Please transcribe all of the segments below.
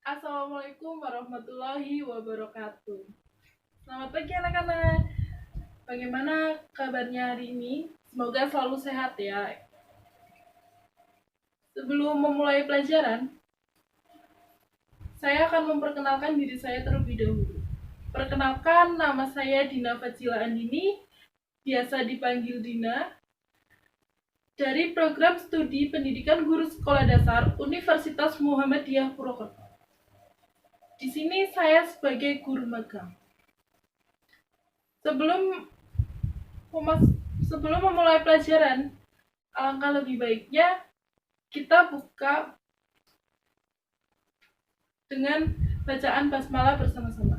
Assalamualaikum warahmatullahi wabarakatuh. Selamat pagi anak-anak. Bagaimana kabarnya hari ini? Semoga selalu sehat ya. Sebelum memulai pelajaran, saya akan memperkenalkan diri saya terlebih dahulu. Perkenalkan, nama saya Dina Fadzila Andini, biasa dipanggil Dina, dari program studi pendidikan guru sekolah dasar Universitas Muhammadiyah Purwokerto. Di sini saya sebagai guru magang. Sebelum memulai pelajaran, alangkah lebih baiknya kita buka dengan bacaan basmalah bersama-sama.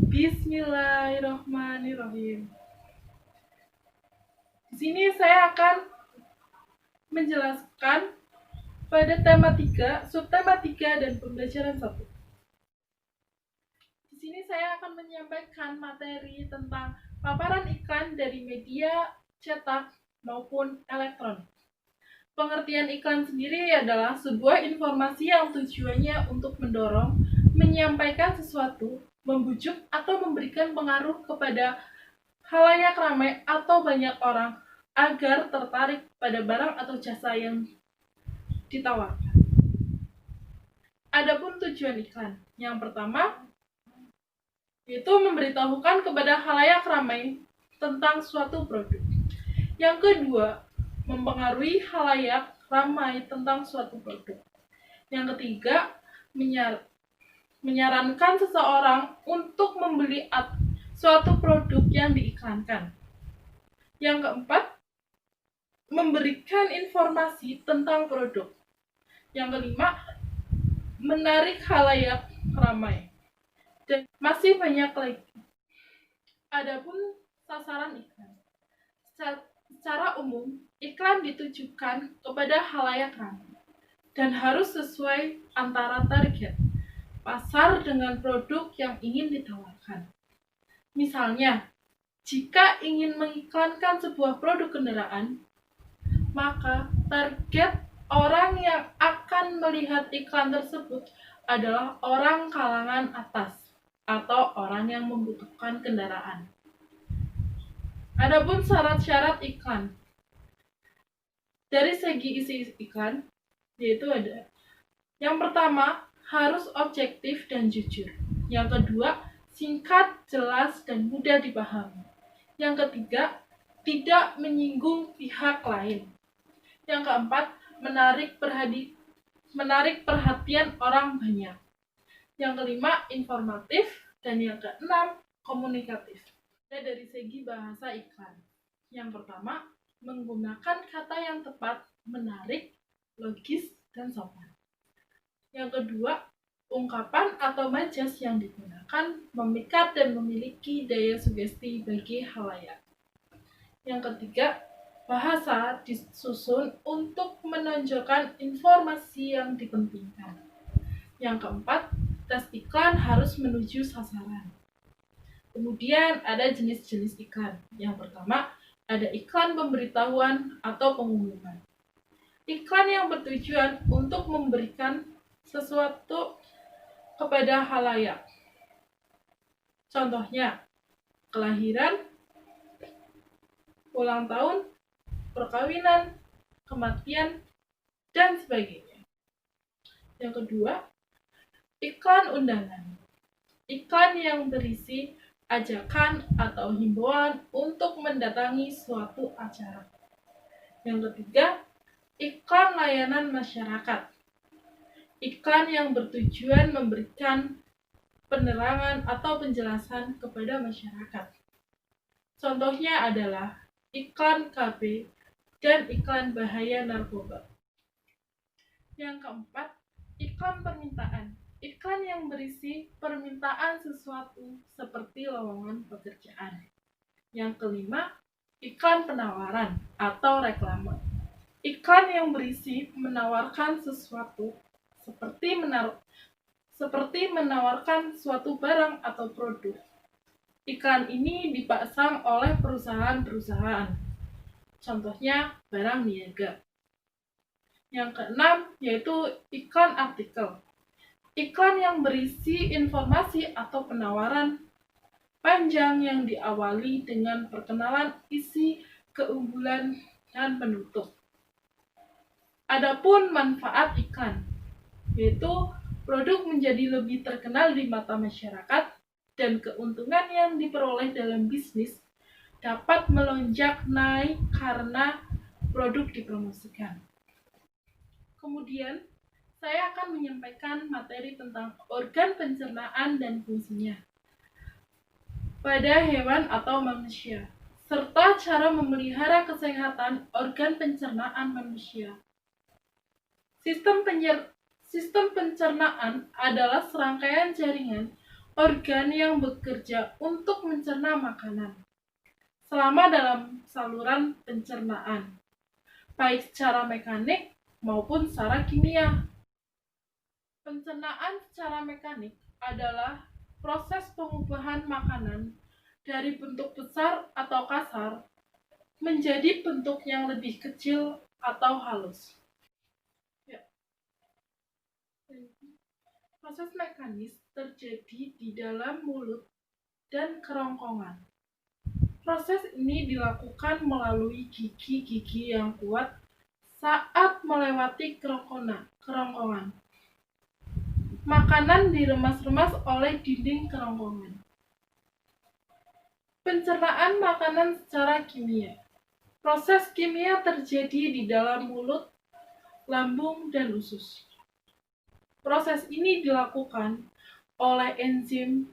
Bismillahirrahmanirrahim. Di sini saya akan menjelaskan pada tema 3, subtema 3 dan pembelajaran 1. Di sini saya akan menyampaikan materi tentang paparan iklan dari media cetak maupun elektronik. Pengertian iklan sendiri adalah sebuah informasi yang tujuannya untuk mendorong, menyampaikan sesuatu, membujuk atau memberikan pengaruh kepada khalayak ramai atau banyak orang agar tertarik pada barang atau jasa yang ditawarkan. Adapun tujuan iklan, yang pertama yaitu memberitahukan kepada khalayak ramai tentang suatu produk. Yang kedua, mempengaruhi khalayak ramai tentang suatu produk. Yang ketiga, menyarankan seseorang untuk membeli suatu produk yang diiklankan. Yang keempat, memberikan informasi tentang produk. Yang kelima, menarik khalayak ramai. Dan masih banyak lagi. Adapun sasaran iklan. Secara umum, iklan ditujukan kepada khalayak ramai dan harus sesuai antara target pasar dengan produk yang ingin ditawarkan. Misalnya, jika ingin mengiklankan sebuah produk kendaraan, maka target orang yang akan melihat iklan tersebut adalah orang kalangan atas atau orang yang membutuhkan kendaraan. Adapun syarat-syarat iklan. Dari segi isi iklan, yaitu ada yang pertama, harus objektif dan jujur. Yang kedua, singkat, jelas, dan mudah dipahami. Yang ketiga, tidak menyinggung pihak lain. Yang keempat, menarik perhatian orang banyak. Yang kelima, informatif. Dan yang keenam, komunikatif. Dari segi bahasa iklan, yang pertama, menggunakan kata yang tepat, menarik, logis, dan sopan. Yang kedua, ungkapan atau majas yang digunakan memikat dan memiliki daya sugesti bagi khalayak. Yang ketiga, bahasa disusun untuk menonjolkan informasi yang dipentingkan. Yang keempat, tes iklan harus menuju sasaran. Kemudian ada jenis-jenis iklan. Yang pertama, ada iklan pemberitahuan atau pengumuman. Iklan yang bertujuan untuk memberikan sesuatu kepada khalayak. Contohnya, kelahiran, ulang tahun, perkawinan, kematian, dan sebagainya. Yang kedua, iklan undangan. Iklan yang berisi ajakan atau himbauan untuk mendatangi suatu acara. Yang ketiga, iklan layanan masyarakat. Iklan yang bertujuan memberikan penerangan atau penjelasan kepada masyarakat. Contohnya adalah iklan KB dan iklan bahaya narkoba. Yang keempat, iklan permintaan. Iklan yang berisi permintaan sesuatu seperti lowongan pekerjaan. Yang kelima, iklan penawaran atau reklame. Iklan yang berisi menawarkan sesuatu seperti menawarkan suatu barang atau produk. Iklan ini dipasang oleh perusahaan-perusahaan. Contohnya barang niaga. Yang keenam yaitu iklan artikel. Iklan yang berisi informasi atau penawaran panjang yang diawali dengan perkenalan isi, keunggulan, dan penutup. Adapun manfaat iklan, yaitu produk menjadi lebih terkenal di mata masyarakat dan keuntungan yang diperoleh dalam bisnis dapat melonjak naik karena produk dipromosikan. Kemudian, saya akan menyampaikan materi tentang organ pencernaan dan fungsinya pada hewan atau manusia, serta cara memelihara kesehatan organ pencernaan manusia. Sistem pencernaan adalah serangkaian jaringan organ yang bekerja untuk mencerna makanan selama dalam saluran pencernaan, baik secara mekanik maupun secara kimia. Pencernaan secara mekanik adalah proses pengubahan makanan dari bentuk besar atau kasar menjadi bentuk yang lebih kecil atau halus. Proses mekanis terjadi di dalam mulut dan kerongkongan. Proses ini dilakukan melalui gigi-gigi yang kuat saat melewati kerongkongan. Makanan diremas-remas oleh dinding kerongkongan. Pencernaan makanan secara kimia. Proses kimia terjadi di dalam mulut, lambung, dan usus. Proses ini dilakukan oleh enzim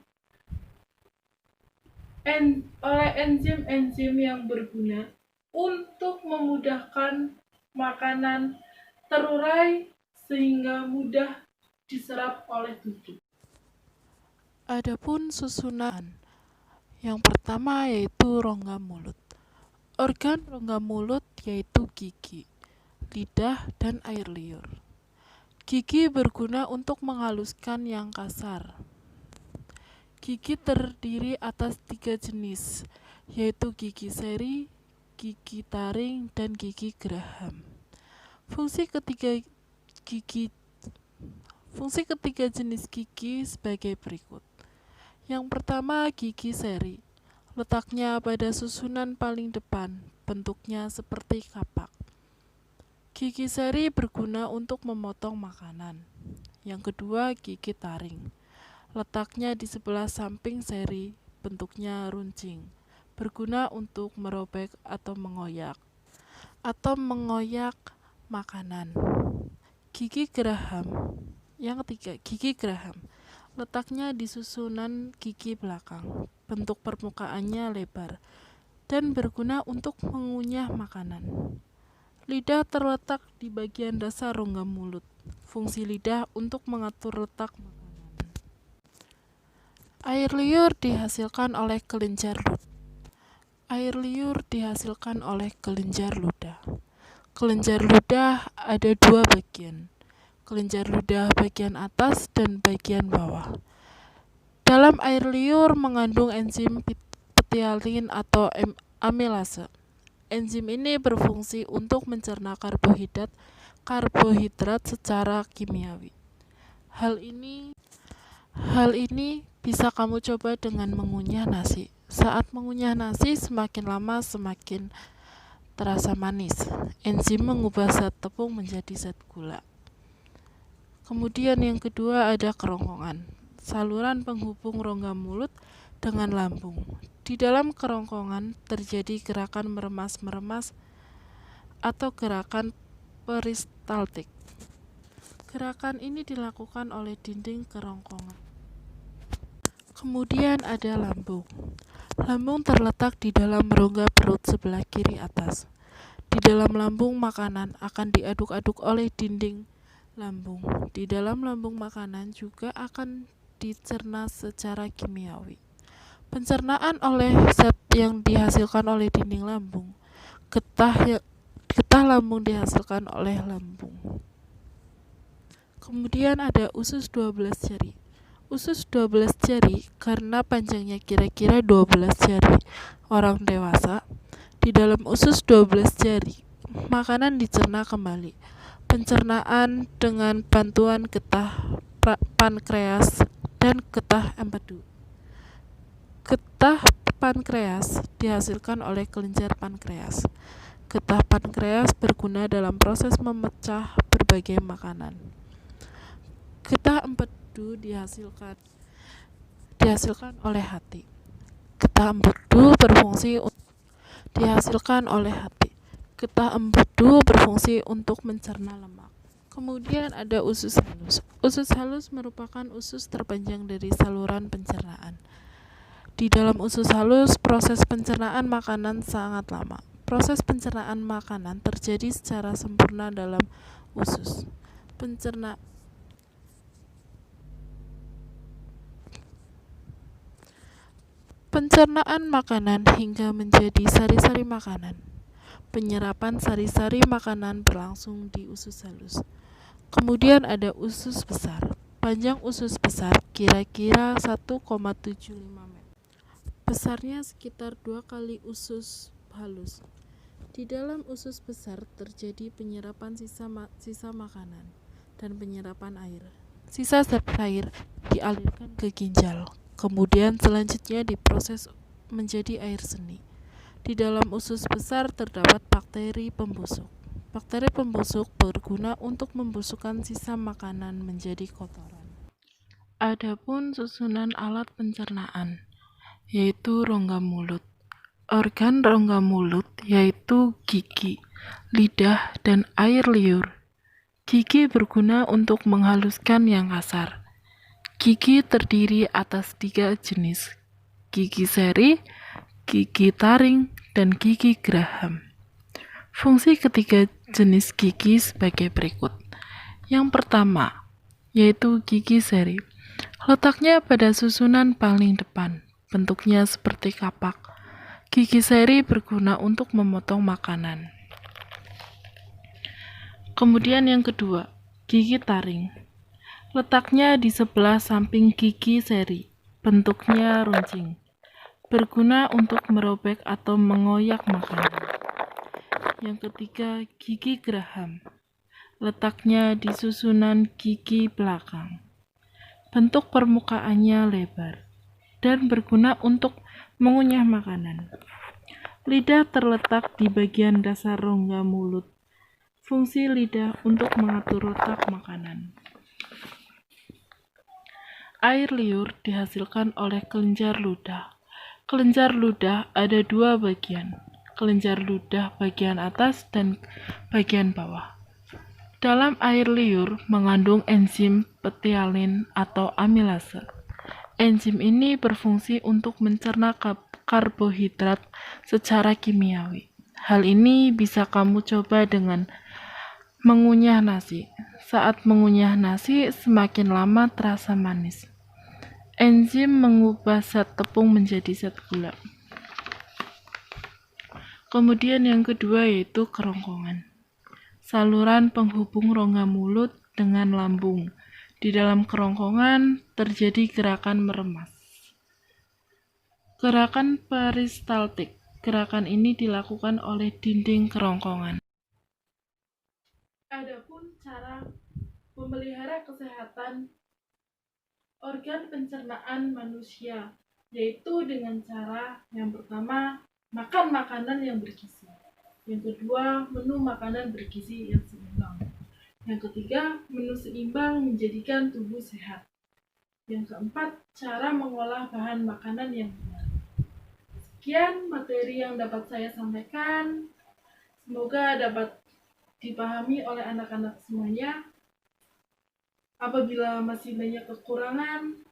yang berguna untuk memudahkan makanan terurai sehingga mudah diserap oleh tubuh. Adapun susunan yang pertama yaitu rongga mulut. Organ rongga mulut yaitu gigi, lidah, dan air liur. Gigi berguna untuk menghaluskan yang kasar. Gigi terdiri atas 3 jenis, yaitu gigi seri, gigi taring, dan gigi geraham. Fungsi ketiga jenis gigi sebagai berikut. Yang pertama, gigi seri. Letaknya pada susunan paling depan, bentuknya seperti kapak. Gigi seri berguna untuk memotong makanan. Yang kedua, gigi taring. Letaknya di sebelah samping seri, bentuknya runcing. Berguna untuk merobek atau mengoyak makanan. Gigi geraham. Yang ketiga, gigi geraham. Letaknya di susunan gigi belakang. Bentuk permukaannya lebar dan berguna untuk mengunyah makanan. Lidah terletak di bagian dasar rongga mulut. Fungsi lidah untuk mengatur letak makanan. Air liur dihasilkan oleh kelenjar ludah. Kelenjar ludah ada 2 bagian. Kelenjar ludah bagian atas dan bagian bawah. Dalam air liur mengandung enzim ptyalin atau amilase. Enzim ini berfungsi untuk mencerna karbohidrat secara kimiawi. Hal ini bisa kamu coba dengan mengunyah nasi. Saat mengunyah nasi, semakin lama semakin terasa manis. Enzim mengubah zat tepung menjadi zat gula. Kemudian yang kedua ada kerongkongan, saluran penghubung rongga mulut dengan lambung. Di dalam kerongkongan terjadi gerakan meremas-meremas atau gerakan peristaltik. Gerakan ini dilakukan oleh dinding kerongkongan. Kemudian ada lambung. Lambung terletak di dalam rongga perut sebelah kiri atas. Di dalam lambung makanan akan diaduk-aduk oleh dinding lambung. Di dalam lambung makanan juga akan dicerna secara kimiawi. Pencernaan oleh zat yang dihasilkan oleh dinding lambung. Getah lambung dihasilkan oleh lambung. Kemudian ada usus 12 jari. Usus 12 jari karena panjangnya kira-kira 12 jari orang dewasa. Di dalam usus 12 jari, makanan dicerna kembali. Pencernaan dengan bantuan getah pankreas, dan getah empedu. Getah pankreas dihasilkan oleh kelenjar pankreas. Getah pankreas berguna dalam proses memecah berbagai makanan. Getah empedu dihasilkan oleh hati. Getah empedu berfungsi untuk mencerna lemak. Kemudian ada usus halus. Usus halus merupakan usus terpanjang dari saluran pencernaan. Di dalam usus halus, proses pencernaan makanan sangat lama. Proses pencernaan makanan terjadi secara sempurna dalam usus. Pencernaan makanan hingga menjadi sari-sari makanan. Penyerapan sari-sari makanan berlangsung di usus halus. Kemudian ada usus besar. Panjang usus besar kira-kira 1,75 meter. Besarnya sekitar 2 kali usus halus. Di dalam usus besar terjadi penyerapan sisa makanan dan penyerapan air. Sisa zat air dialirkan ke ginjal. Kemudian selanjutnya diproses menjadi air seni. Di dalam usus besar terdapat bakteri pembusuk. Bakteri pembusuk berguna untuk membusukkan sisa makanan menjadi kotoran. Adapun susunan alat pencernaan, yaitu rongga mulut. Organ rongga mulut yaitu gigi, lidah, dan air liur. Gigi berguna untuk menghaluskan yang kasar. Gigi terdiri atas 3 jenis, gigi seri, gigi taring, dan gigi geraham. Fungsi ketiga jenis gigi sebagai berikut. Yang pertama, yaitu gigi seri. Letaknya pada susunan paling depan, bentuknya seperti kapak. Gigi seri berguna untuk memotong makanan. Kemudian yang kedua, gigi taring. Letaknya di sebelah samping gigi seri, bentuknya runcing, berguna untuk merobek atau mengoyak makanan. Yang ketiga, gigi geraham. Letaknya di susunan gigi belakang. Bentuk permukaannya lebar dan berguna untuk mengunyah makanan. Lidah terletak di bagian dasar rongga mulut. Fungsi lidah untuk mengatur letak makanan. Air liur dihasilkan oleh kelenjar ludah. Kelenjar ludah ada 2 bagian, kelenjar ludah bagian atas dan bagian bawah. Dalam air liur mengandung enzim ptyalin atau amilase. Enzim ini berfungsi untuk mencerna karbohidrat secara kimiawi. Hal ini bisa kamu coba dengan mengunyah nasi. Saat mengunyah nasi, semakin lama terasa manis. Enzim mengubah zat tepung menjadi zat gula. Kemudian yang kedua yaitu kerongkongan. Saluran penghubung rongga mulut dengan lambung. Di dalam kerongkongan terjadi gerakan meremas. Gerakan peristaltik. Gerakan ini dilakukan oleh dinding kerongkongan. Adapun cara memelihara kesehatan organ pencernaan manusia, yaitu dengan cara yang pertama, makan makanan yang bergizi. Yang kedua, menu makanan bergizi yang seimbang. Yang ketiga, menu seimbang menjadikan tubuh sehat. Yang keempat, cara mengolah bahan makanan yang benar. Sekian materi yang dapat saya sampaikan. Semoga dapat dipahami oleh anak-anak semuanya. Apabila masih banyak kekurangan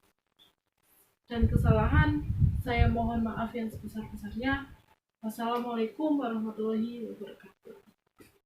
dan kesalahan, saya mohon maaf yang sebesar-besarnya. Wassalamualaikum warahmatullahi wabarakatuh.